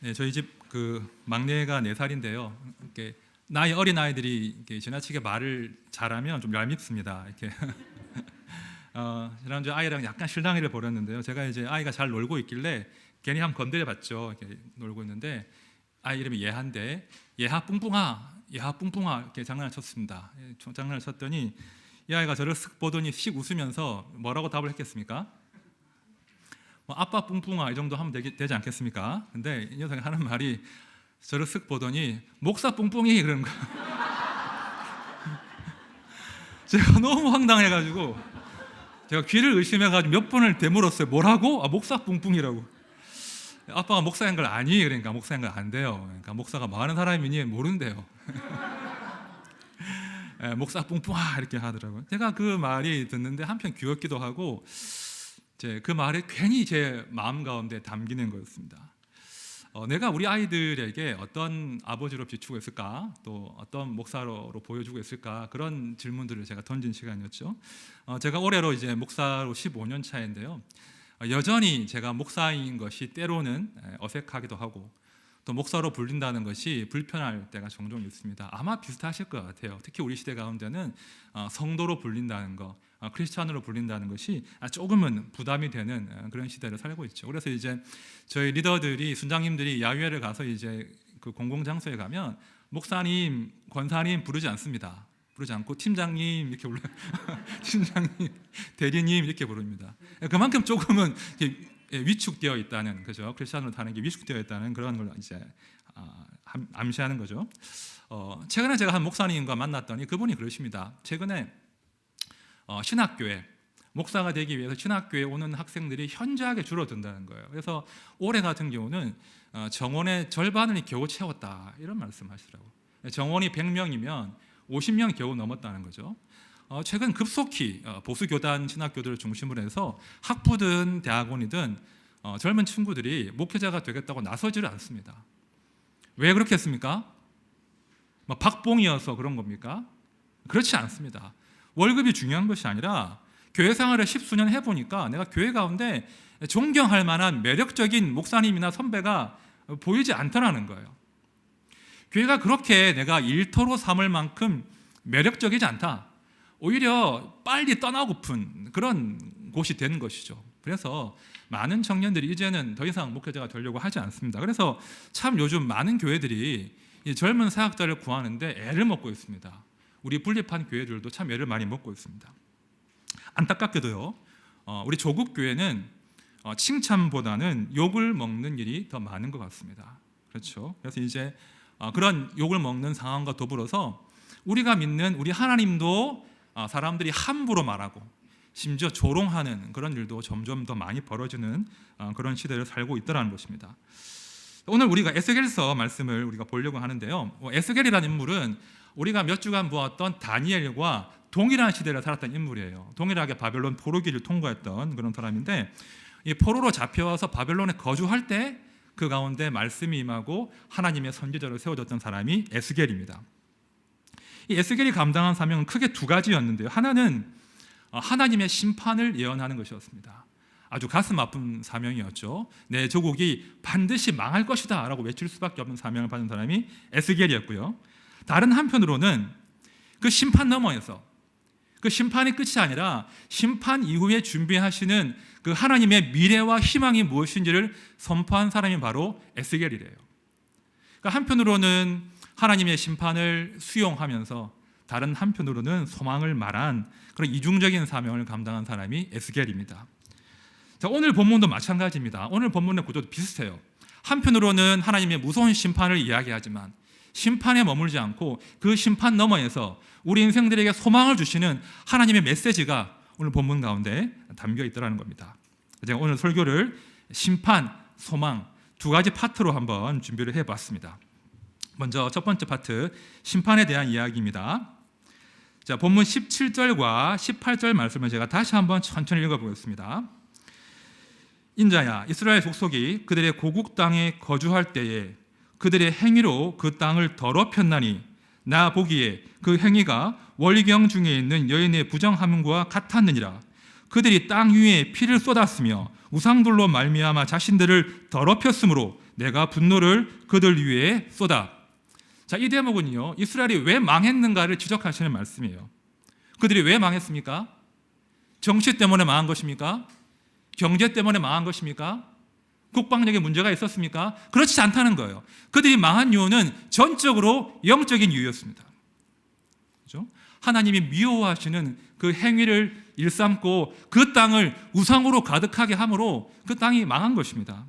네, 저희 집 그 막내가 4살인데요. 이렇게 나이 어린 아이들이 이렇게 지나치게 말을 잘하면 좀 얄밉습니다. 이렇게 지난주 아이랑 약간 실랑이를 벌였는데요. 제가 이제 아이가 잘 놀고 있길래 괜히 한번 건드려봤죠. 이렇게 놀고 있는데 아이 이름이 예한데 예하 뿡뿡아, 예하 뿡뿡아 이렇게 장난을 쳤습니다. 장난을 쳤더니 이 아이가 저를 쓱 보더니 씩 웃으면서 뭐라고 답을 했겠습니까? 뭐 아빠 뿡뿡아 이 정도 하면 되지 않겠습니까? 근데 이 녀석이 하는 말이 저를 쓱 보더니 목사 뿡뿡이 그러는 거예요. 제가 너무 황당해가지고 제가 귀를 의심해가지고 몇 번을 되물었어요. 뭐라고? 목사 뿡뿡이라고. 아빠가 목사인 걸 아니? 그러니까 목사인 걸 안 돼요. 그러니까 목사가 뭐 하는 사람이니 모른대요. 목사 뿡뿡아 이렇게 하더라고요. 제가 그 말이 듣는데 한편 귀엽기도 하고 그 말이 괜히 제 마음 가운데 담기는 거였습니다. 내가 우리 아이들에게 어떤 아버지로 비추고 있을까, 또 어떤 목사로 보여주고 있을까, 그런 질문들을 제가 던진 시간이었죠. 제가 올해로 이제 목사로 15년 차인데요. 여전히 제가 목사인 것이 때로는 어색하기도 하고 또 목사로 불린다는 것이 불편할 때가 종종 있습니다. 아마 비슷하실 것 같아요. 특히 우리 시대 가운데는 성도로 불린다는 것, 크리스찬으로 불린다는 것이 조금은 부담이 되는 그런 시대를 살고 있죠. 그래서 이제 저희 리더들이, 순장님들이 야유회를 가서 이제 그 공공장소에 가면 목사님, 권사님 부르지 않습니다. 부르지 않고 팀장님 이렇게 불러요. 팀장님, 대리님 이렇게 부릅니다. 그만큼 조금은 위축되어 있다는, 그죠? 크리스천으로 타는 게 위축되어 있다는 그런 걸 이제 암시하는 거죠. 최근에 제가 한 목사님과 만났더니 그분이 그러십니다. 최근에 신학교에 목사가 되기 위해서 신학교에 오는 학생들이 현저하게 줄어든다는 거예요. 그래서 올해 같은 경우는 정원의 절반을 겨우 채웠다 이런 말씀하시더라고요. 정원이 100명이면 50명 겨우 넘었다는 거죠. 최근 급속히 보수교단 신학교들을 중심으로 해서 학부든 대학원이든 젊은 친구들이 목회자가 되겠다고 나서지를 않습니다. 왜 그렇겠습니까? 박봉이어서 그런 겁니까? 그렇지 않습니다. 월급이 중요한 것이 아니라 교회 생활을 10수년 해보니까 내가 교회 가운데 존경할 만한 매력적인 목사님이나 선배가 보이지 않더라는 거예요. 교회가 그렇게 내가 일터로 삼을 만큼 매력적이지 않다. 오히려 빨리 떠나고픈 그런 곳이 되는 것이죠. 그래서 많은 청년들이 이제는 더 이상 목회자가 되려고 하지 않습니다. 그래서 참 요즘 많은 교회들이 이 젊은 사역자를 구하는데 애를 먹고 있습니다. 우리 분립한 교회들도 참 애를 많이 먹고 있습니다. 안타깝게도요, 우리 조국 교회는 칭찬보다는 욕을 먹는 일이 더 많은 것 같습니다. 그렇죠? 그래서 이제 그런 욕을 먹는 상황과 더불어서 우리가 믿는 우리 하나님도 사람들이 함부로 말하고 심지어 조롱하는 그런 일도 점점 더 많이 벌어지는 그런 시대를 살고 있다는 것입니다. 오늘 우리가 에스겔서 말씀을 우리가 보려고 하는데요. 에스겔이라는 인물은 우리가 몇 주간 보았던 다니엘과 동일한 시대를 살았던 인물이에요. 동일하게 바벨론 포로기를 통과했던 그런 사람인데, 이 포로로 잡혀와서 바벨론에 거주할 때 그 가운데 말씀이 임하고 하나님의 선지자로 세워졌던 사람이 에스겔입니다. 이 에스겔이 감당한 사명은 크게 두 가지였는데요. 하나는 하나님의 심판을 예언하는 것이었습니다. 아주 가슴 아픈 사명이었죠. 내 조국이 반드시 망할 것이다 라고 외칠 수밖에 없는 사명을 받은 사람이 에스겔이었고요. 다른 한편으로는 그 심판 너머에서, 그 심판이 끝이 아니라 심판 이후에 준비하시는 그 하나님의 미래와 희망이 무엇인지를 선포한 사람이 바로 에스겔이래요. 그러니까 한편으로는 하나님의 심판을 수용하면서 다른 한편으로는 소망을 말한 그런 이중적인 사명을 감당한 사람이 에스겔입니다. 자, 오늘 본문도 마찬가지입니다. 오늘 본문의 구조도 비슷해요. 한편으로는 하나님의 무서운 심판을 이야기하지만 심판에 머물지 않고 그 심판 너머에서 우리 인생들에게 소망을 주시는 하나님의 메시지가 오늘 본문 가운데 담겨 있더라는 겁니다. 제가 오늘 설교를 심판, 소망 두 가지 파트로 한번 준비를 해봤습니다. 먼저 첫 번째 파트, 심판에 대한 이야기입니다. 자, 본문 17절과 18절 말씀을 제가 다시 한번 천천히 읽어보겠습니다. 인자야, 이스라엘 족속이 그들의 고국 땅에 거주할 때에 그들의 행위로 그 땅을 더럽혔나니 나 보기에 그 행위가 월경 중에 있는 여인의 부정함과 같았느니라. 그들이 땅 위에 피를 쏟았으며 우상들로 말미암아 자신들을 더럽혔으므로 내가 분노를 그들 위에 쏟아. 자, 이 대목은요, 이스라엘이 왜 망했는가를 지적하시는 말씀이에요. 그들이 왜 망했습니까? 정치 때문에 망한 것입니까? 경제 때문에 망한 것입니까? 국방력에 문제가 있었습니까? 그렇지 않다는 거예요. 그들이 망한 이유는 전적으로 영적인 이유였습니다. 그렇죠? 하나님이 미워하시는 그 행위를 일삼고 그 땅을 우상으로 가득하게 함으로 그 땅이 망한 것입니다.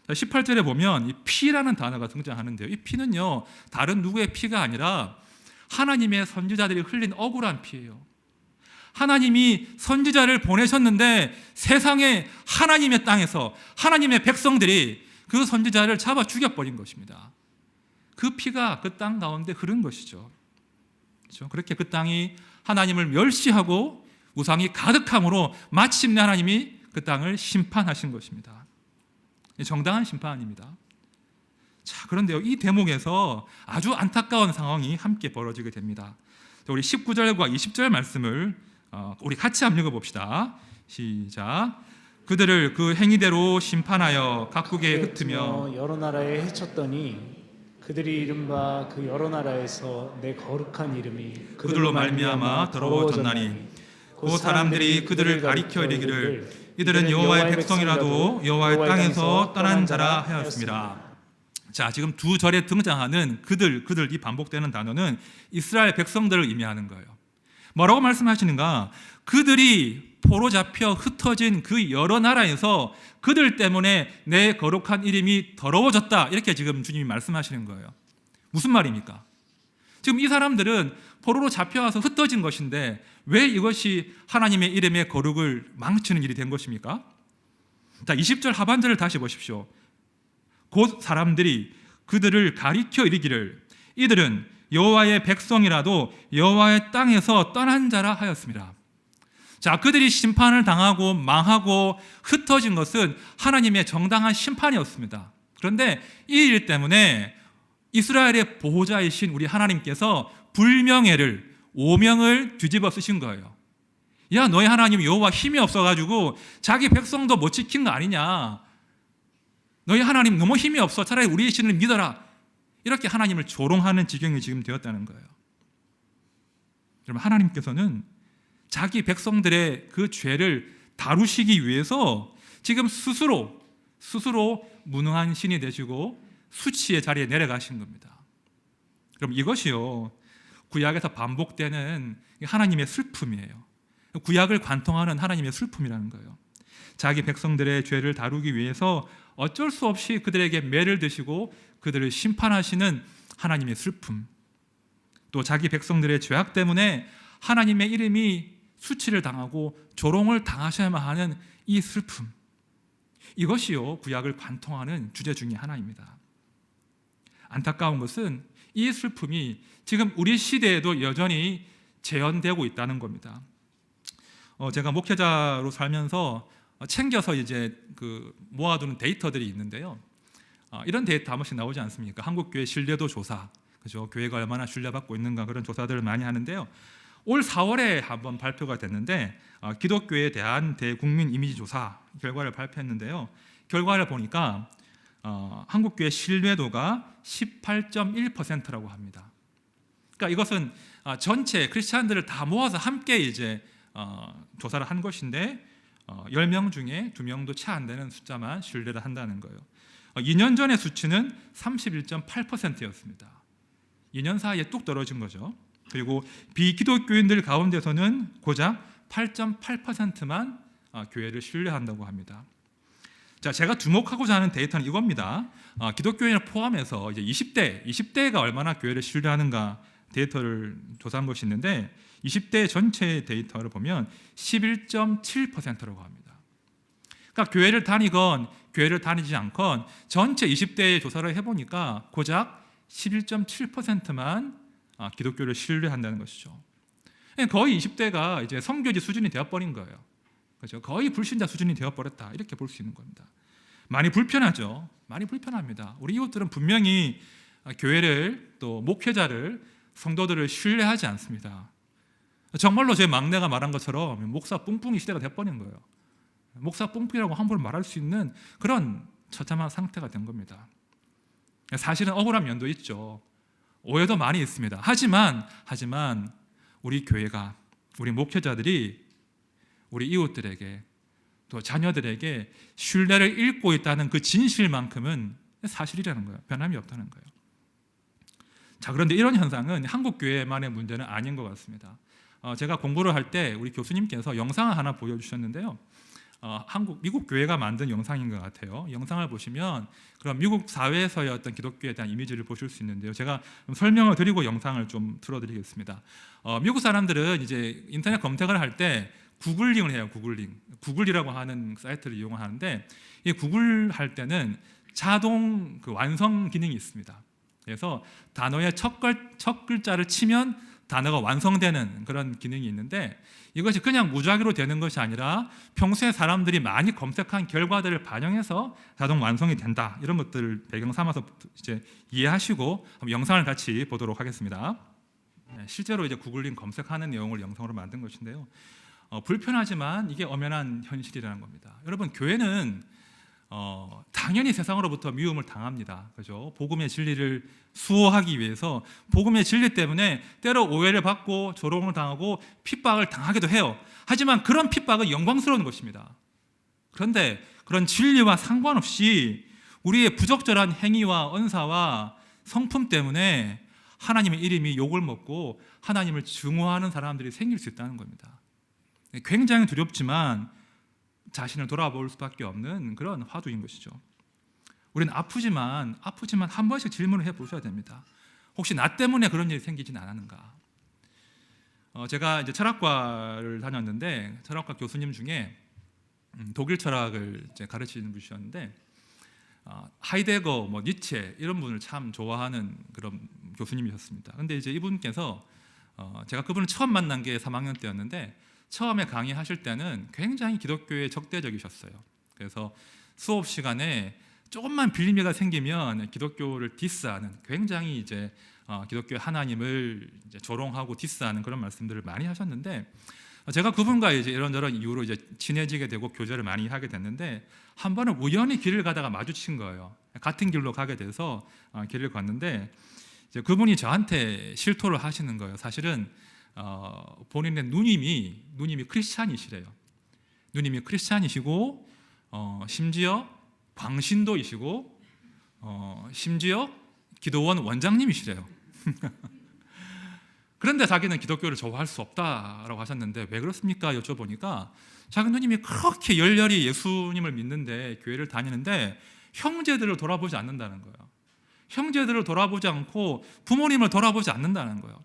18절에 보면 이 피라는 단어가 등장하는데요. 이 피는요, 다른 누구의 피가 아니라 하나님의 선지자들이 흘린 억울한 피예요. 하나님이 선지자를 보내셨는데 세상에 하나님의 땅에서 하나님의 백성들이 그 선지자를 잡아 죽여버린 것입니다. 그 피가 그 땅 가운데 흐른 것이죠. 그렇죠? 그렇게 그 땅이 하나님을 멸시하고 우상이 가득함으로 마침내 하나님이 그 땅을 심판하신 것입니다. 정당한 심판입니다. 자, 그런데요, 이 대목에서 아주 안타까운 상황이 함께 벌어지게 됩니다. 우리 19절과 20절 말씀을 우리 같이 한번 읽어봅시다. 시작. 그들을 그 행위대로 심판하여 각국에 흩으며 여러 나라에 해쳤더니 그들이 이른바 그 여러 나라에서 내 거룩한 이름이 그들로 말미암아 더러워졌나니 그 사람들이 그들을 가리켜 이르기를 이들은 여호와의 백성이라도 여호와의 땅에서 떠난 자라 하였습니다. 자, 지금 두 절에 등장하는 그들이 반복되는 단어는 이스라엘 백성들을 의미하는 거예요. 뭐라고 말씀하시는가? 그들이 포로 잡혀 흩어진 그 여러 나라에서 그들 때문에 내 거룩한 이름이 더러워졌다. 이렇게 지금 주님이 말씀하시는 거예요. 무슨 말입니까? 지금 이 사람들은 포로로 잡혀와서 흩어진 것인데 왜 이것이 하나님의 이름의 거룩을 망치는 일이 된 것입니까? 자, 20절 하반절을 다시 보십시오. 곧 사람들이 그들을 가리켜 이르기를 이들은 여호와의 백성이라도 여호와의 땅에서 떠난 자라 하였습니다. 자, 그들이 심판을 당하고 망하고 흩어진 것은 하나님의 정당한 심판이었습니다. 그런데 이 일 때문에 이스라엘의 보호자이신 우리 하나님께서 불명예를, 오명을 뒤집어 쓰신 거예요. 야, 너희 하나님 여호와 힘이 없어가지고 자기 백성도 못 지킨 거 아니냐. 너희 하나님 너무 힘이 없어. 차라리 우리의 신을 믿어라. 이렇게 하나님을 조롱하는 지경이 지금 되었다는 거예요. 여러분, 하나님께서는 자기 백성들의 그 죄를 다루시기 위해서 지금 스스로 무능한 신이 되시고 수치의 자리에 내려가신 겁니다. 그럼 이것이요, 구약에서 반복되는 하나님의 슬픔이에요. 구약을 관통하는 하나님의 슬픔이라는 거예요. 자기 백성들의 죄를 다루기 위해서 어쩔 수 없이 그들에게 매를 드시고 그들을 심판하시는 하나님의 슬픔, 또 자기 백성들의 죄악 때문에 하나님의 이름이 수치를 당하고 조롱을 당하셔야만 하는 이 슬픔, 이것이요 구약을 관통하는 주제 중에 하나입니다. 안타까운 것은 이 슬픔이 지금 우리 시대에도 여전히 재현되고 있다는 겁니다. 제가 목회자로 살면서 챙겨서 이제 모아두는 데이터들이 있는데요. 이런 데이터 한 번씩 나오지 않습니까? 한국교회 신뢰도 조사, 그죠? 교회가 얼마나 신뢰받고 있는가 그런 조사들을 많이 하는데요. 올 4월에 한번 발표가 됐는데 기독교에 대한 대국민 이미지 조사 결과를 발표했는데요. 결과를 보니까 한국교회 신뢰도가 18.1%라고 합니다. 그러니까 이것은 전체 크리스찬들을 다 모아서 함께 이제 조사를 한 것인데 10명 중에 2명도 채 안 되는 숫자만 신뢰를 한다는 거예요. 2년 전의 수치는 31.8%였습니다. 2년 사이에 뚝 떨어진 거죠. 그리고 비기독교인들 가운데서는 고작 8.8%만 교회를 신뢰한다고 합니다. 자, 제가 주목하고자 하는 데이터는 이겁니다. 기독교인을 포함해서 이제 20대가 얼마나 교회를 신뢰하는가 데이터를 조사한 것이 있는데 20대 전체 데이터를 보면 11.7%라고 합니다. 그러니까 교회를 다니건 교회를 다니지 않건 전체 20대의 조사를 해보니까 고작 11.7%만 기독교를 신뢰한다는 것이죠. 거의 20대가 이제 성교지 수준이 되어버린 거예요. 그렇죠? 거의 불신자 수준이 되어버렸다, 이렇게 볼 수 있는 겁니다. 많이 불편하죠. 많이 불편합니다. 우리 이웃들은 분명히 교회를 또 목회자를 성도들을 신뢰하지 않습니다. 정말로 제 막내가 말한 것처럼 목사 뿡뿡이 시대가 되어버린 거예요. 목사 뽕필이라고 함부로 말할 수 있는 그런 처참한 상태가 된 겁니다. 사실은 억울한 면도 있죠. 오해도 많이 있습니다. 하지만 우리 교회가, 우리 목회자들이 우리 이웃들에게 또 자녀들에게 신뢰를 잃고 있다는 그 진실만큼은 사실이라는 거예요. 변함이 없다는 거예요. 자, 그런데 이런 현상은 한국 교회만의 문제는 아닌 것 같습니다. 제가 공부를 할 때 우리 교수님께서 영상을 하나 보여주셨는데요. 미국 교회가 만든 영상인 것 같아요. 영상을 보시면 그럼 미국 사회에서의 어떤 기독교에 대한 이미지를 보실 수 있는데요. 제가 설명을 드리고 영상을 좀 틀어드리겠습니다. 미국 사람들은 이제 인터넷 검색을 할 때 구글링을 해요. 구글이라고 하는 사이트를 이용하는데 이 구글 할 때는 자동 그 완성 기능이 있습니다. 그래서 단어의 첫 글자를 치면 단어가 완성되는 그런 기능이 있는데 이것이 그냥 무작위로 되는 것이 아니라 평소에 사람들이 많이 검색한 결과들을 반영해서 자동 완성이 된다. 이런 것들을 배경 삼아서 이제 이해하시고 한번 영상을 같이 보도록 하겠습니다. 실제로 이제 구글링 검색하는 내용을 영상으로 만든 것인데요. 불편하지만 이게 엄연한 현실이라는 겁니다. 여러분, 교회는 당연히 세상으로부터 미움을 당합니다. 그죠? 복음의 진리를 수호하기 위해서 복음의 진리 때문에 때로 오해를 받고 조롱을 당하고 핍박을 당하기도 해요. 하지만 그런 핍박은 영광스러운 것입니다. 그런데 그런 진리와 상관없이 우리의 부적절한 행위와 언사와 성품 때문에 하나님의 이름이 욕을 먹고 하나님을 증오하는 사람들이 생길 수 있다는 겁니다. 굉장히 두렵지만 자신을 돌아볼 수밖에 없는 그런 화두인 것이죠. 우리는 아프지만 한 번씩 질문을 해보셔야 됩니다. 혹시 나 때문에 그런 일이 생기진 않았는가? 제가 이제 철학과를 다녔는데 철학과 교수님 중에 독일 철학을 이제 가르치는 분이셨는데 하이데거, 니체 이런 분을 참 좋아하는 그런 교수님이셨습니다. 근데 이제 이분께서 제가 그분을 처음 만난 게 3학년 때였는데 처음에 강의하실 때는 굉장히 기독교에 적대적이셨어요. 그래서 수업 시간에 조금만 빌미가 생기면 기독교를 디스하는, 굉장히 이제 기독교 하나님을 이제 조롱하고 디스하는 그런 말씀들을 많이 하셨는데 제가 그분과 이제 이런저런 이유로 이제 친해지게 되고 교제를 많이 하게 됐는데 한 번은 우연히 길을 가다가 마주친 거예요. 같은 길로 가게 돼서 길을 갔는데 이제 그분이 저한테 실토를 하시는 거예요. 사실은 본인의 누님이 크리스찬이시래요. 누님이 크리스찬이시고 심지어 광신도이시고 심지어 기도원 원장님이시래요. 그런데 자기는 기독교를 좋아할 수 없다라고 하셨는데 왜 그렇습니까? 여쭤보니까 자기 누님이 그렇게 열렬히 예수님을 믿는데 교회를 다니는데 형제들을 돌아보지 않는다는 거예요. 형제들을 돌아보지 않고 부모님을 돌아보지 않는다는 거예요.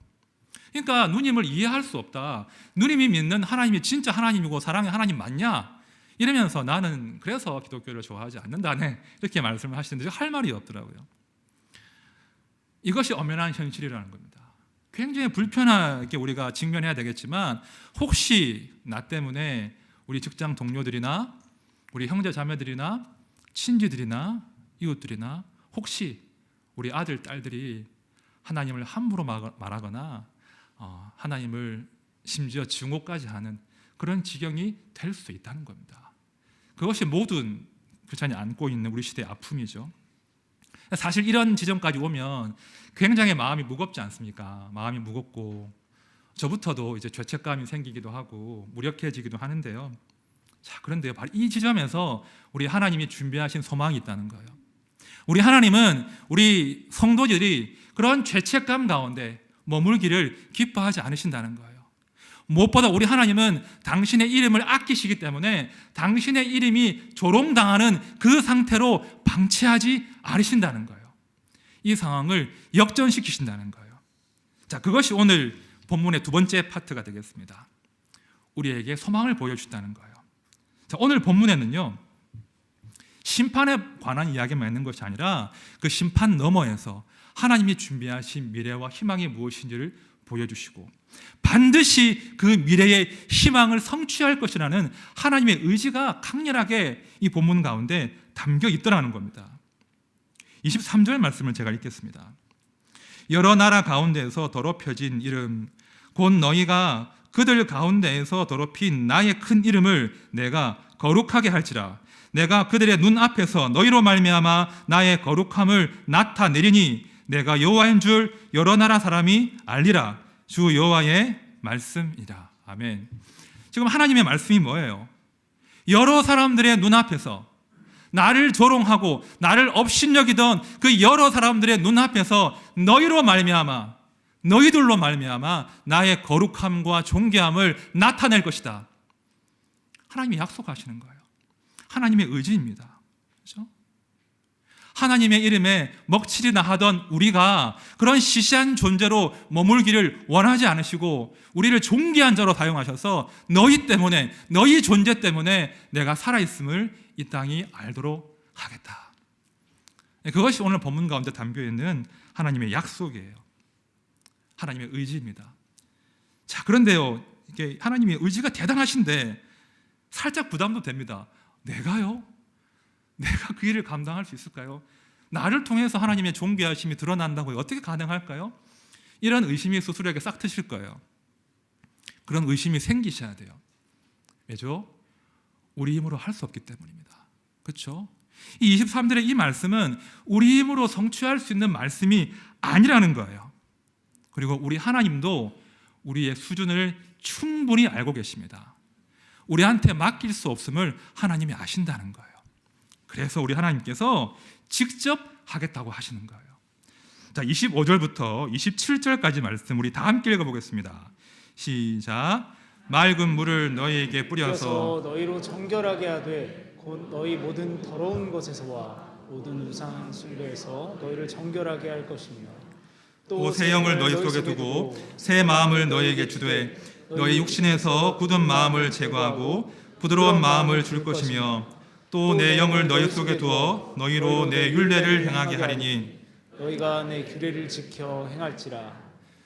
그러니까 누님을 이해할 수 없다. 누님이 믿는 하나님이 진짜 하나님이고 사랑의 하나님 맞냐? 이러면서 나는 그래서 기독교를 좋아하지 않는다네. 이렇게 말씀을 하시는데 할 말이 없더라고요. 이것이 엄연한 현실이라는 겁니다. 굉장히 불편하게 우리가 직면해야 되겠지만 혹시 나 때문에 우리 직장 동료들이나 우리 형제 자매들이나 친지들이나 이웃들이나 혹시 우리 아들, 딸들이 하나님을 함부로 말하거나 하나님을 심지어 증오까지 하는 그런 지경이 될 수 있다는 겁니다. 그것이 모든 크리스찬이 안고 있는 우리 시대의 아픔이죠. 사실 이런 지점까지 오면 굉장히 마음이 무겁지 않습니까? 마음이 무겁고 저부터도 이제 죄책감이 생기기도 하고 무력해지기도 하는데요. 자, 그런데요, 바로 이 지점에서 우리 하나님이 준비하신 소망이 있다는 거예요. 우리 하나님은 우리 성도들이 그런 죄책감 가운데 머물기를 기뻐하지 않으신다는 거예요. 무엇보다 우리 하나님은 당신의 이름을 아끼시기 때문에 당신의 이름이 조롱당하는 그 상태로 방치하지 않으신다는 거예요. 이 상황을 역전시키신다는 거예요. 자, 그것이 오늘 본문의 두 번째 파트가 되겠습니다. 우리에게 소망을 보여주신다는 거예요. 자, 오늘 본문에는요, 심판에 관한 이야기만 있는 것이 아니라 그 심판 너머에서 하나님이 준비하신 미래와 희망이 무엇인지를 보여주시고 반드시 그 미래의 희망을 성취할 것이라는 하나님의 의지가 강렬하게 이 본문 가운데 담겨 있더라는 겁니다. 23절 말씀을 제가 읽겠습니다. 여러 나라 가운데에서 더럽혀진 이름 곧 너희가 그들 가운데에서 더럽힌 나의 큰 이름을 내가 거룩하게 할지라. 내가 그들의 눈 앞에서 너희로 말미암아 나의 거룩함을 나타내리니 내가 여호와인 줄 여러 나라 사람이 알리라. 주 여호와의 말씀이라. 아멘. 지금 하나님의 말씀이 뭐예요? 여러 사람들의 눈앞에서 나를 조롱하고 나를 업신여기던 그 여러 사람들의 눈앞에서 너희로 말미암아, 너희들로 말미암아 나의 거룩함과 존귀함을 나타낼 것이다. 하나님이 약속하시는 거예요. 하나님의 의지입니다. 그렇죠? 하나님의 이름에 먹칠이나 하던 우리가 그런 시시한 존재로 머물기를 원하지 않으시고 우리를 존귀한 자로 사용하셔서 너희 때문에, 너희 존재 때문에 내가 살아있음을 이 땅이 알도록 하겠다. 그것이 오늘 본문 가운데 담겨있는 하나님의 약속이에요. 하나님의 의지입니다. 자, 그런데요, 이게 하나님의 의지가 대단하신데 살짝 부담도 됩니다. 내가요? 내가 그 일을 감당할 수 있을까요? 나를 통해서 하나님의 존귀하심이 드러난다고 어떻게 가능할까요? 이런 의심이 스스로에게 싹 트실 거예요. 그런 의심이 생기셔야 돼요. 왜죠? 우리 힘으로 할 수 없기 때문입니다. 그렇죠? 이 23절의 이 말씀은 우리 힘으로 성취할 수 있는 말씀이 아니라는 거예요. 그리고 우리 하나님도 우리의 수준을 충분히 알고 계십니다. 우리한테 맡길 수 없음을 하나님이 아신다는 거예요. 그래서 우리 하나님께서 직접 하겠다고 하시는 거예요. 자, 25절부터 27절까지 말씀 우리 다 함께 읽어보겠습니다. 시작. 맑은 물을 너희에게 뿌려서 너희로 정결하게 하되 곧 너희 모든 더러운 것에서와 모든 우상 숭배에서 너희를 정결하게 할 것이며 또 새 영을 너희 속에 두고 새 마음을 너희에게 주되 너희 육신에서 굳은 마음을 제거하고 부드러운 마음을 줄 것이며 또 내 영을 너희 속에 두어 너희로 내 율례를 행하게 하리니 너희가 내 규례를 지켜 행할지라.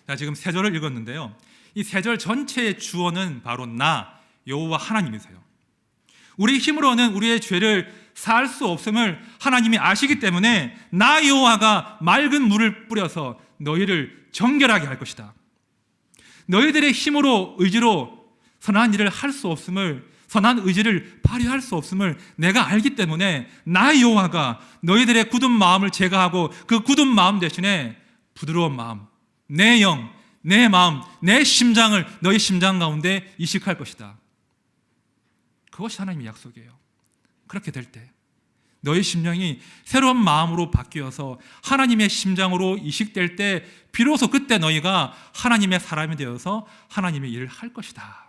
자, 지금 세 절을 읽었는데요. 이 세 절 전체의 주어는 바로 나 여호와 하나님이세요. 우리 힘으로는 우리의 죄를 사할 수 없음을 하나님이 아시기 때문에 나 여호와가 맑은 물을 뿌려서 너희를 정결하게 할 것이다. 너희들의 힘으로 의지로 선한 일을 할 수 없음을, 선한 의지를 발휘할 수 없음을 내가 알기 때문에 나 여호와가 너희들의 굳은 마음을 제거하고 그 굳은 마음 대신에 부드러운 마음, 내 영, 내 마음, 내 심장을 너희 심장 가운데 이식할 것이다. 그것이 하나님의 약속이에요. 그렇게 될 때 너희 심령이 새로운 마음으로 바뀌어서 하나님의 심장으로 이식될 때 비로소 그때 너희가 하나님의 사람이 되어서 하나님의 일을 할 것이다.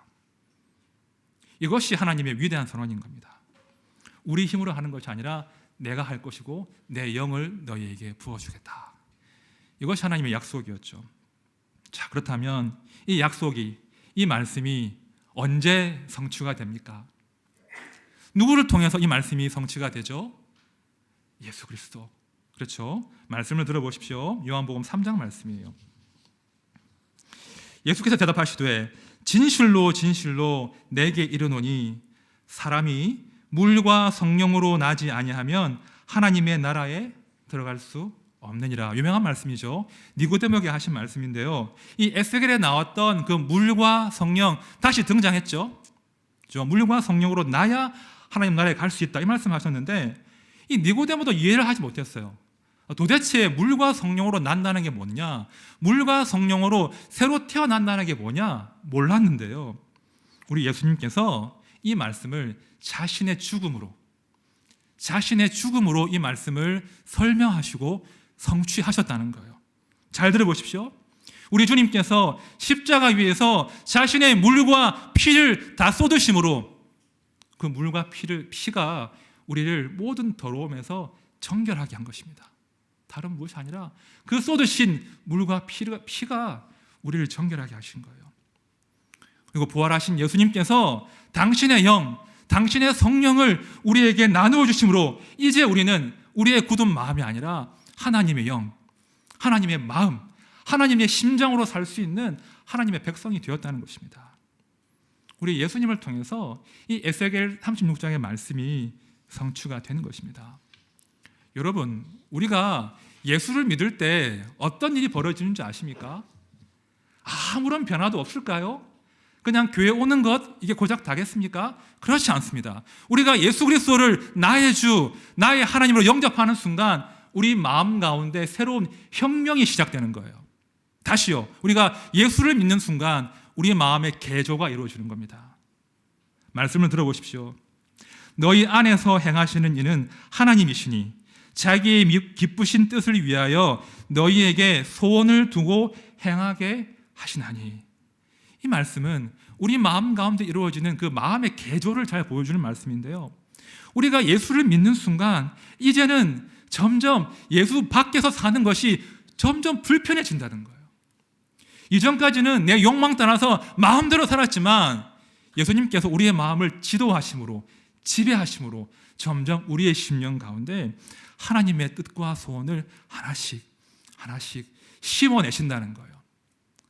이것이 하나님의 위대한 선언인 겁니다. 우리 힘으로 하는 것이 아니라 내가 할 것이고 내 영을 너희에게 부어주겠다. 이것이 하나님의 약속이었죠. 자, 그렇다면 이 약속이, 이 말씀이 언제 성취가 됩니까? 누구를 통해서 이 말씀이 성취가 되죠? 예수 그리스도. 그렇죠? 말씀을 들어보십시오. 요한복음 3장 말씀이에요. 예수께서 대답하시되 진실로 진실로 내게 이르노니 사람이 물과 성령으로 나지 아니하면 하나님의 나라에 들어갈 수 없느니라. 유명한 말씀이죠. 니고데모에게 하신 말씀인데요. 이 에스겔에 나왔던 그 물과 성령 다시 등장했죠. 물과 성령으로 나야 하나님 나라에 갈 수 있다. 이 말씀하셨는데 이 니고데모도 이해를 하지 못했어요. 도대체 물과 성령으로 난다는 게 뭐냐? 물과 성령으로 새로 태어난다는 게 뭐냐? 몰랐는데요. 우리 예수님께서 이 말씀을 자신의 죽음으로 이 말씀을 설명하시고 성취하셨다는 거예요. 잘 들어보십시오. 우리 주님께서 십자가 위에서 자신의 물과 피를 다 쏟으심으로 그 물과 피가 우리를 모든 더러움에서 정결하게 한 것입니다. 다른 무엇이 아니라 그 쏟으신 물과 피가 우리를 정결하게 하신 거예요. 그리고 부활하신 예수님께서 당신의 영, 당신의 성령을 우리에게 나누어 주심으로 이제 우리는 우리의 굳은 마음이 아니라 하나님의 영, 하나님의 마음, 하나님의 심장으로 살 수 있는 하나님의 백성이 되었다는 것입니다. 우리 예수님을 통해서 이 에스겔 36장의 말씀이 성취가 되는 것입니다. 여러분, 우리가 예수를 믿을 때 어떤 일이 벌어지는지 아십니까? 아무런 변화도 없을까요? 그냥 교회 오는 것 이게 고작 다겠습니까? 그렇지 않습니다. 우리가 예수 그리스도를 나의 주, 나의 하나님으로 영접하는 순간 우리 마음 가운데 새로운 혁명이 시작되는 거예요. 다시요. 우리가 예수를 믿는 순간 우리 마음의 개조가 이루어지는 겁니다. 말씀을 들어보십시오. 너희 안에서 행하시는 이는 하나님이시니 자기의 기쁘신 뜻을 위하여 너희에게 소원을 두고 행하게 하시나니. 이 말씀은 우리 마음 가운데 이루어지는 그 마음의 개조를 잘 보여주는 말씀인데요. 우리가 예수를 믿는 순간 이제는 점점 예수 밖에서 사는 것이 점점 불편해진다는 거예요. 이전까지는 내 욕망 따라서 마음대로 살았지만 예수님께서 우리의 마음을 지도하심으로, 지배하심으로 점점 우리의 심령 가운데 하나님의 뜻과 소원을 하나씩 심어내신다는 거예요.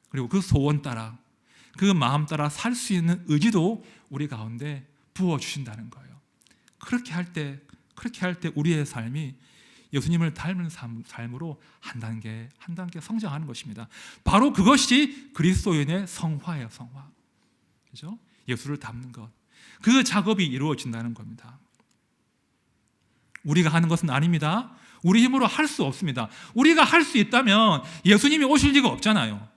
그리고 그 소원 따라, 그 마음 따라 살 수 있는 의지도 우리 가운데 부어주신다는 거예요. 그렇게 할 때 우리의 삶이 예수님을 닮은 삶으로 한 단계 성장하는 것입니다. 바로 그것이 그리스도인의 성화예요, 성화. 그죠? 예수를 닮는 것. 그 작업이 이루어진다는 겁니다. 우리가 하는 것은 아닙니다. 우리 힘으로 할 수 없습니다. 우리가 할 수 있다면 예수님이 오실 리가 없잖아요.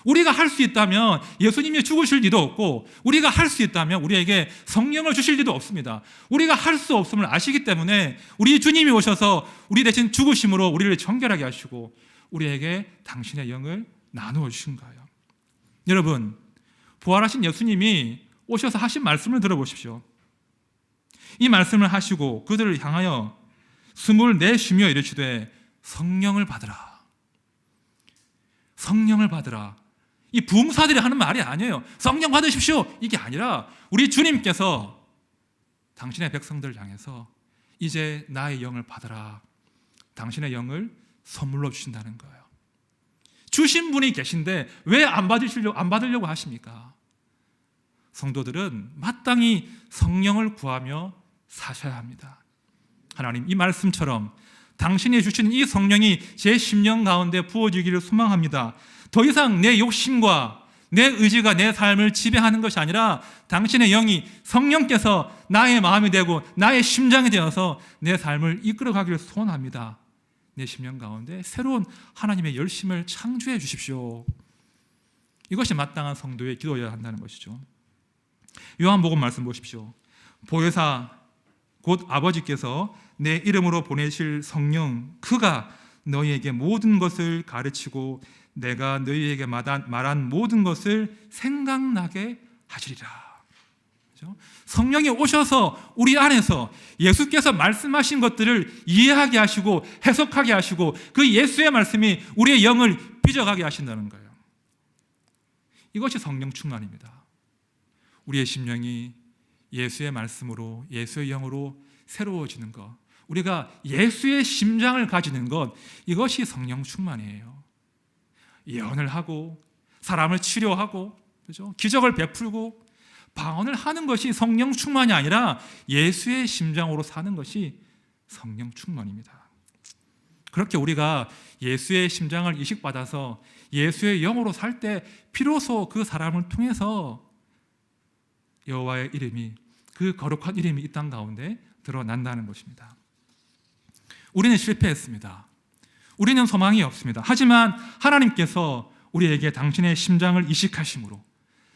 우리가 할 수 있다면 예수님이 죽으실 리도 없고, 우리가 할 수 있다면 우리에게 성령을 주실 리도 없습니다. 우리가 할 수 없음을 아시기 때문에 우리 주님이 오셔서 우리 대신 죽으심으로 우리를 정결하게 하시고 우리에게 당신의 영을 나누어 주신 거예요. 여러분, 부활하신 예수님이 오셔서 하신 말씀을 들어보십시오. 이 말씀을 하시고 그들을 향하여 숨을 내쉬며 이르시되 성령을 받으라. 성령을 받으라. 이 부흥사들이 하는 말이 아니에요. 성령 받으십시오. 이게 아니라 우리 주님께서 당신의 백성들을 향해서 이제 나의 영을 받으라. 당신의 영을 선물로 주신다는 거예요. 주신 분이 계신데 왜 안 받으려고 하십니까? 성도들은 마땅히 성령을 구하며 사셔야 합니다. 하나님, 이 말씀처럼 당신이 주시는 이 성령이 제 심령 가운데 부어지기를 소망합니다. 더 이상 내 욕심과 내 의지가 내 삶을 지배하는 것이 아니라 당신의 영이, 성령께서 나의 마음이 되고 나의 심장이 되어서 내 삶을 이끌어가기를 소원합니다. 내 심령 가운데 새로운 하나님의 열심을 창조해 주십시오. 이것이 마땅한 성도의 기도여야 한다는 것이죠. 요한복음 말씀 보십시오. 보혜사 곧 아버지께서 내 이름으로 보내실 성령, 그가 너희에게 모든 것을 가르치고 내가 너희에게 말한 모든 것을 생각나게 하시리라. 그렇죠? 성령이 오셔서 우리 안에서 예수께서 말씀하신 것들을 이해하게 하시고 해석하게 하시고 그 예수의 말씀이 우리의 영을 빚어가게 하신다는 거예요. 이것이 성령 충만입니다. 우리의 심령이 예수의 말씀으로, 예수의 영으로 새로워지는 것, 우리가 예수의 심장을 가지는 것, 이것이 성령 충만이에요. 예언을 하고 사람을 치료하고, 그렇죠? 기적을 베풀고 방언을 하는 것이 성령 충만이 아니라 예수의 심장으로 사는 것이 성령 충만입니다. 그렇게 우리가 예수의 심장을 이식받아서 예수의 영으로 살 때 비로소 그 사람을 통해서 여호와의 이름이, 그 거룩한 이름이 이 땅 가운데 드러난다는 것입니다. 우리는 실패했습니다. 우리는 소망이 없습니다. 하지만 하나님께서 우리에게 당신의 심장을 이식하심으로,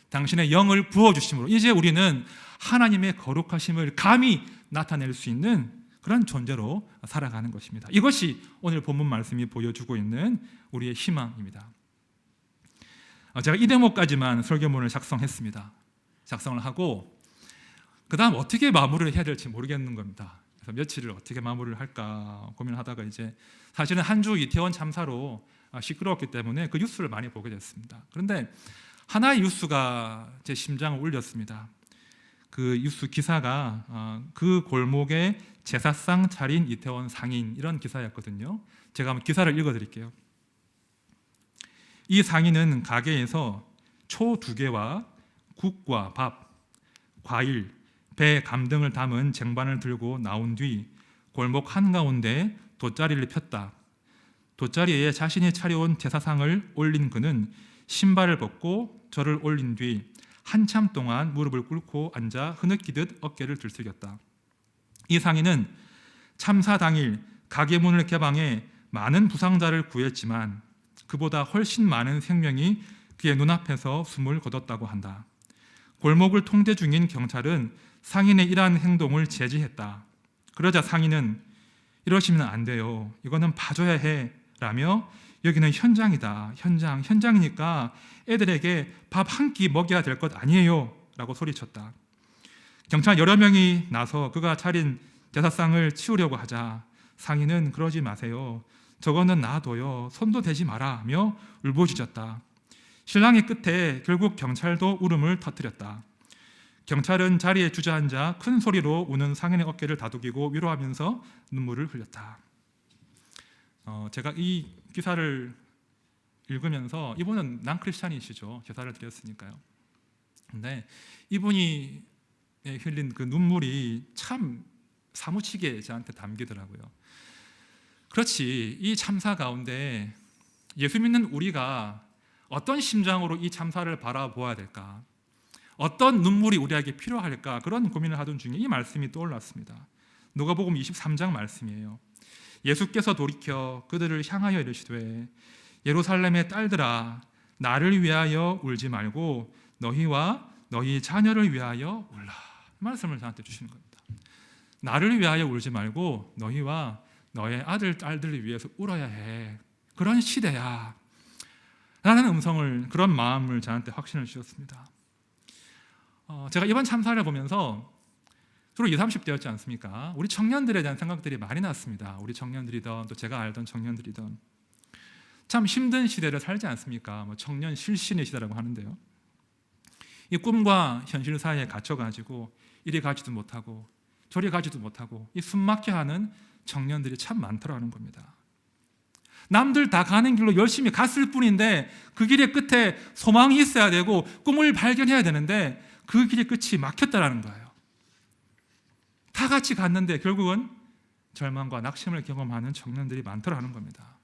당신의 영을 부어주심으로 이제 우리는 하나님의 거룩하심을 감히 나타낼 수 있는 그런 존재로 살아가는 것입니다. 이것이 오늘 본문 말씀이 보여주고 있는 우리의 희망입니다. 제가 이 대목까지만 설교문을 작성했습니다. 작성을 하고 그 다음 어떻게 마무리를 해야 될지 모르겠는 겁니다. 그래서 며칠을 어떻게 마무리를 할까 고민하다가 이제 사실은 한 주 이태원 참사로 시끄러웠기 때문에 그 뉴스를 많이 보게 됐습니다. 그런데 하나의 뉴스가 제 심장을 울렸습니다. 그 뉴스 기사가 그 골목에 제사상 차린 이태원 상인, 이런 기사였거든요. 제가 한번 기사를 읽어드릴게요. 이 상인은 가게에서 초 2개와 국과 밥, 과일, 배, 감 등을 담은 쟁반을 들고 나온 뒤 골목 한가운데 돗자리를 폈다. 돗자리에 자신이 차려온 제사상을 올린 그는 신발을 벗고 절을 올린 뒤 한참 동안 무릎을 꿇고 앉아 흐느끼듯 어깨를 들썩였다. 이 상인은 참사 당일 가게 문을 개방해 많은 부상자를 구했지만 그보다 훨씬 많은 생명이 그의 눈앞에서 숨을 거뒀다고 한다. 골목을 통제 중인 경찰은 상인의 이러한 행동을 제지했다. 그러자 상인은 이러시면 안 돼요. 이거는 봐줘야 해. 라며 여기는 현장이다. 현장이니까 애들에게 밥 한 끼 먹여야 될 것 아니에요. 라고 소리쳤다. 경찰 여러 명이 나서 그가 차린 제사상을 치우려고 하자 상인은 그러지 마세요. 저거는 놔둬요. 손도 대지 마라 하며 울부짖었다. 신랑의 끝에 결국 경찰도 울음을 터뜨렸다. 경찰은 자리에 주저앉아 큰 소리로 우는 상인의 어깨를 다독이고 위로하면서 눈물을 흘렸다. 제가 이 기사를 읽으면서 이분은 난크리스찬이시죠. 제사를 드렸으니까요. 근데 이분이 흘린 그 눈물이 참 사무치게 저한테 담기더라고요. 그렇지, 이 참사 가운데 예수 믿는 우리가 어떤 심정으로 이 참사를 바라보아야 될까? 어떤 눈물이 우리에게 필요할까? 그런 고민을 하던 중에 이 말씀이 떠올랐습니다. 누가복음 23장 말씀이에요. 예수께서 돌이켜 그들을 향하여 이르시되 예루살렘의 딸들아 나를 위하여 울지 말고 너희와 너희 자녀를 위하여 울라. 이 말씀을 저한테 주시는 겁니다. 나를 위하여 울지 말고 너희와 너의 아들 딸들을 위해서 울어야 해. 그런 시대야. 라는 음성을, 그런 마음을 저한테 확신을 주셨습니다. 제가 이번 참사를 보면서 주로 20, 30대였지 않습니까? 우리 청년들에 대한 생각들이 많이 났습니다. 우리 청년들이든 또 제가 알던 청년들이든 참 힘든 시대를 살지 않습니까? 청년 실신의 시대라고 하는데요. 이 꿈과 현실 사이에 갇혀가지고 이리 가지도 못하고 저리 가지도 못하고 이 숨막혀하는 청년들이 참 많더라는 겁니다. 남들 다 가는 길로 열심히 갔을 뿐인데 그 길의 끝에 소망이 있어야 되고 꿈을 발견해야 되는데 그 길의 끝이 막혔다라는 거예요. 다 같이 갔는데 결국은 절망과 낙심을 경험하는 청년들이 많더라는 겁니다.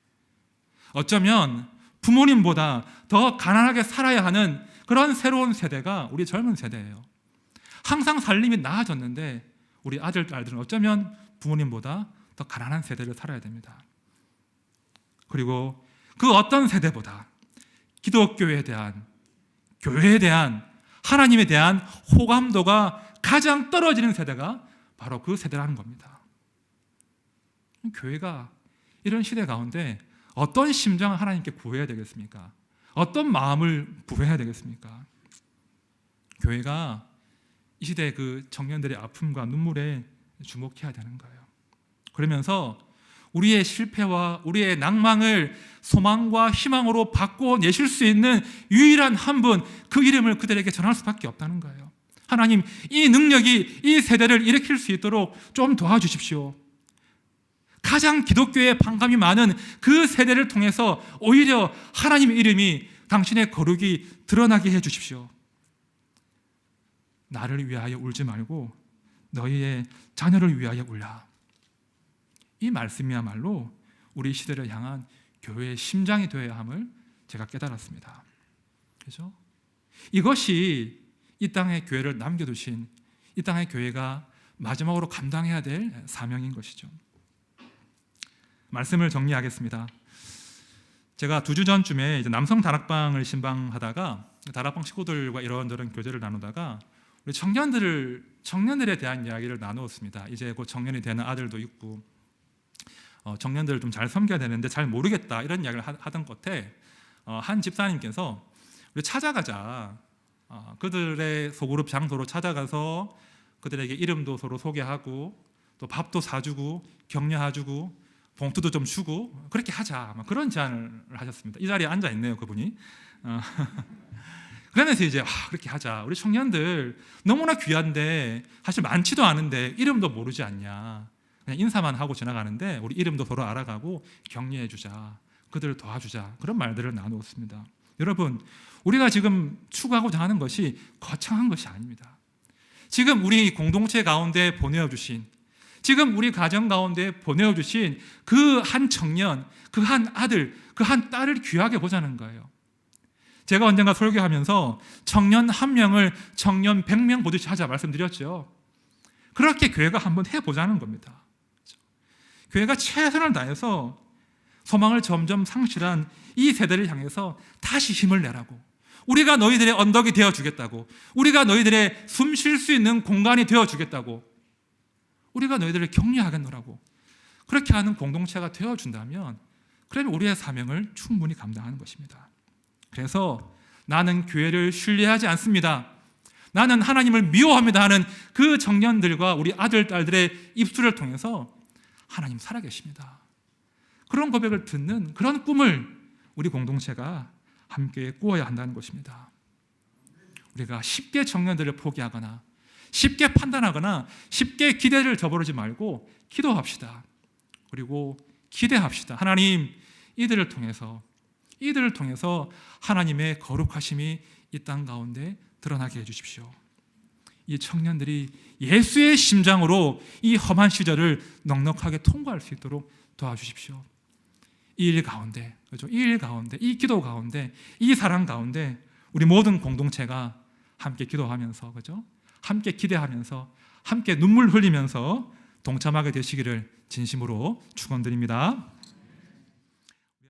어쩌면 부모님보다 더 가난하게 살아야 하는 그런 새로운 세대가 우리 젊은 세대예요. 항상 살림이 나아졌는데 우리 아들, 딸들은 어쩌면 부모님보다 더 가난한 세대를 살아야 됩니다. 그리고 그 어떤 세대보다 기독교에 대한, 교회에 대한, 하나님에 대한 호감도가 가장 떨어지는 세대가 바로 그 세대라는 겁니다. 교회가 이런 시대 가운데 어떤 심정을 하나님께 구해야 되겠습니까? 어떤 마음을 부여해야 되겠습니까? 교회가 이 시대의 그 청년들의 아픔과 눈물에 주목해야 되는 거예요. 그러면서 우리의 실패와 우리의 낭망을 소망과 희망으로 바꿔내실 수 있는 유일한 한 분, 그 이름을 그들에게 전할 수밖에 없다는 거예요. 하나님, 이 능력이 이 세대를 일으킬 수 있도록 좀 도와주십시오. 가장 기독교에 반감이 많은 그 세대를 통해서 오히려 하나님의 이름이, 당신의 거룩이 드러나게 해주십시오. 나를 위하여 울지 말고 너희의 자녀를 위하여 울라. 이 말씀이야말로 우리 시대를 향한 교회의 심장이 되어야 함을 제가 깨달았습니다. 그렇죠? 이것이 이 땅의 교회를 남겨두신, 이 땅의 교회가 마지막으로 감당해야 될 사명인 것이죠. 말씀을 정리하겠습니다. 제가 2주 전쯤에 이제 남성 다락방을 신방하다가 다락방 식구들과 이런저런 교제를 나누다가 우리 청년들에 대한 이야기를 나누었습니다. 이제 곧 청년이 되는 아들도 있고 청년들을 좀 잘 섬겨야 되는데 잘 모르겠다, 이런 이야기를 하던 끝에 한 집사님께서 우리 찾아가자, 그들의 소그룹 장소로 찾아가서 그들에게 이름도 서로 소개하고 또 밥도 사주고 격려해주고 봉투도 좀 주고 그렇게 하자, 그런 제안을 하셨습니다. 이 자리에 앉아 있네요, 그분이. 그러면서 이제 그렇게 하자, 우리 청년들 너무나 귀한데 사실 많지도 않은데 이름도 모르지 않냐, 그냥 인사만 하고 지나가는데 우리 이름도 서로 알아가고 격려해주자, 그들을 도와주자, 그런 말들을 나누었습니다. 여러분, 우리가 지금 추구하고자 하는 것이 거창한 것이 아닙니다. 지금 우리 공동체 가운데 보내어주신, 지금 우리 가정 가운데 보내어주신 그 한 청년, 그 한 아들, 그 한 딸을 귀하게 보자는 거예요. 제가 언젠가 설교하면서 청년 1명을 청년 100명 보듯이 하자 말씀드렸죠. 그렇게 교회가 한번 해보자는 겁니다. 교회가 최선을 다해서 소망을 점점 상실한 이 세대를 향해서 다시 힘을 내라고, 우리가 너희들의 언덕이 되어주겠다고, 우리가 너희들의 숨 쉴 수 있는 공간이 되어주겠다고, 우리가 너희들을 격려하겠노라고 그렇게 하는 공동체가 되어준다면 그러면 우리의 사명을 충분히 감당하는 것입니다. 그래서 나는 교회를 신뢰하지 않습니다, 나는 하나님을 미워합니다 하는 그 청년들과 우리 아들, 딸들의 입술을 통해서 하나님 살아계십니다, 그런 고백을 듣는 그런 꿈을 우리 공동체가 함께 꾸어야 한다는 것입니다. 우리가 쉽게 청년들을 포기하거나 쉽게 판단하거나 쉽게 기대를 저버리지 말고 기도합시다. 그리고 기대합시다. 하나님, 이들을 통해서 하나님의 거룩하심이 이 땅 가운데 드러나게 해주십시오. 이 청년들이 예수의 심장으로 이 험한 시절을 넉넉하게 통과할 수 있도록 도와주십시오. 이 일 가운데, 그렇죠? 이 일 가운데, 이 기도 가운데, 이 사랑 가운데 우리 모든 공동체가 함께 기도하면서, 그렇죠? 함께 기대하면서, 함께 눈물 흘리면서 동참하게 되시기를 진심으로 축원드립니다.